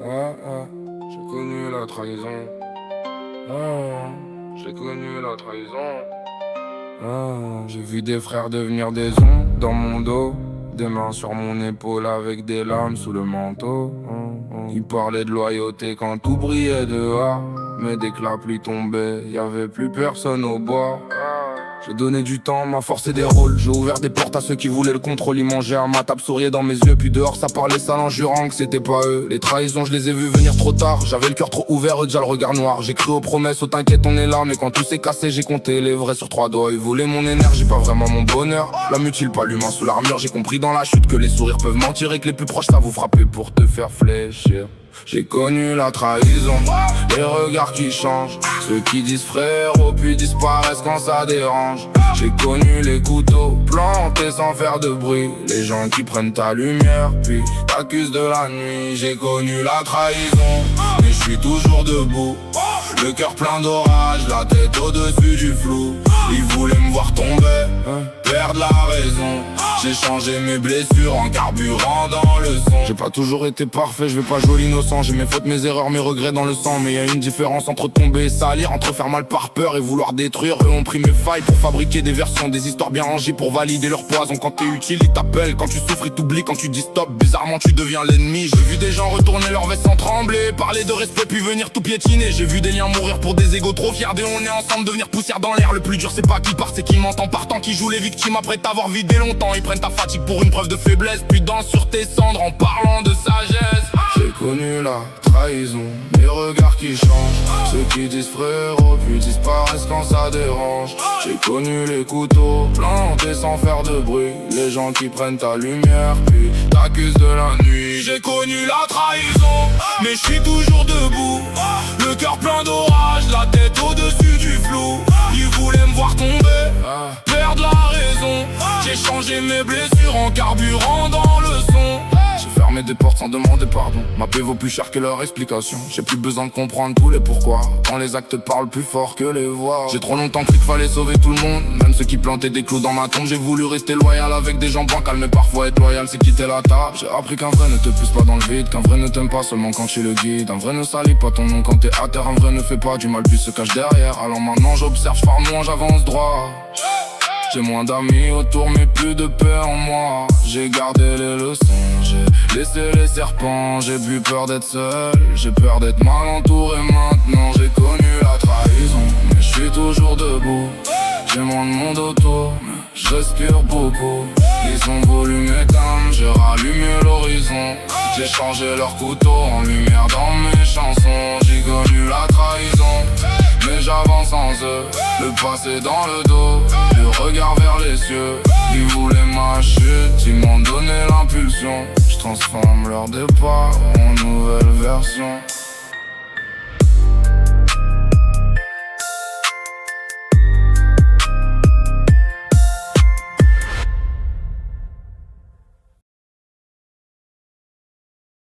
J'ai connu la trahison. Ah, j'ai connu la trahison. J'ai vu des frères devenir des ombres dans mon dos, des mains sur mon épaule avec des larmes sous le manteau. Ils parlaient de loyauté quand tout brillait dehors, mais dès que la pluie tombait, y avait plus personne au bord. J'ai donné du temps, m'a forcé des rôles. J'ai ouvert des portes à ceux qui voulaient le contrôle. Ils mangeaient à ma table, souriaient dans mes yeux. Puis dehors ça parlait sale en jurant que c'était pas eux. Les trahisons je les ai vus venir trop tard. J'avais le cœur trop ouvert, eux déjà le regard noir. J'ai cru aux promesses, oh t'inquiète on est là. Mais quand tout s'est cassé j'ai compté les vrais sur 3 doigts. Ils voulaient mon énergie, pas vraiment mon bonheur. La mutile, pas l'humain sous l'armure. J'ai compris dans la chute que les sourires peuvent mentir. Et que les plus proches ça vous frapper pour te faire fléchir. J'ai connu la trahison, les regards qui changent. Ceux qui disent frérot puis disparaissent quand ça dérange. J'ai connu les couteaux plantés sans faire de bruit. Les gens qui prennent ta lumière puis t'accusent de la nuit. J'ai connu la trahison, mais je suis toujours debout. Le cœur plein d'orage, la tête au-dessus du flou. Ils voulaient me voir tomber, perdre la raison. J'ai changé mes blessures en carburant dans le son. J'ai pas toujours été parfait, je vais pas jouer l'innocent. J'ai mes fautes, mes erreurs, mes regrets dans le sang. Mais y a une différence entre tomber et salir, entre faire mal par peur et vouloir détruire. Eux ont pris mes failles pour fabriquer des versions, des histoires bien rangées pour valider leur poison. Quand t'es utile, ils t'appellent, quand tu souffres, ils t'oublient. Quand tu dis stop, bizarrement tu deviens l'ennemi. J'ai vu des gens retourner leur veste sans trembler, parler de respect puis venir tout piétiner. J'ai vu des liens mourir pour des égos trop fiers. Dès on est ensemble, devenir poussière dans l'air. Le plus dur c'est pas qui part, c'est qui m'entend partant, qui joue les victimes après t'avoir vidé longtemps. Ils prennent ta fatigue pour une preuve de faiblesse, puis dansent sur tes cendres en parlant de sagesse. J'ai connu la trahison, les regards qui changent. Ceux qui disent frérot puis disparaissent quand ça dérange. J'ai connu les couteaux plantés sans faire de bruit. Les gens qui prennent ta lumière puis t'accusent de la nuit. J'ai connu la trahison, mais je suis toujours debout. Le cœur plein d'orage, la tête au-dessus du flou. Ils voulaient me voir tomber, perdre la raison. J'ai changé mes blessures en carburant dans le son. J'ai fermé des portes sans demander pardon. Ma paix vaut plus cher que leur explication. J'ai plus besoin de comprendre tous les pourquoi, quand les actes parlent plus fort que les voix. J'ai trop longtemps cru qu'il fallait sauver tout le monde, même ceux qui plantaient des clous dans ma tombe. J'ai voulu rester loyal avec des gens bancals, mais parfois être loyal c'est quitter la table. J'ai appris qu'un vrai ne te pousse pas dans le vide, qu'un vrai ne t'aime pas seulement quand tu le guides. Un vrai ne salit pas ton nom quand t'es à terre, un vrai ne fait pas du mal puis se cache derrière. Alors maintenant j'observe, je pars moins, j'avance droit. J'ai moins d'amis autour mais plus de paix en moi. J'ai gardé les leçons, j'ai laissé les serpents. J'ai plus peur d'être seul, j'ai peur d'être mal entouré. Maintenant j'ai connu la trahison, mais je suis toujours debout. J'ai moins de monde autour, mais je respire beaucoup. Ils ont voulu m'éteindre, j'ai rallumé l'horizon. J'ai changé leur couteau en lumière dans mes chansons. J'ai connu la trahison, mais j'avance sans eux. Le passé dans le dos, le regard vers les cieux. Ils voulaient ma chute, ils m'ont donné l'impulsion. Je transforme leur départ en nouvelle version.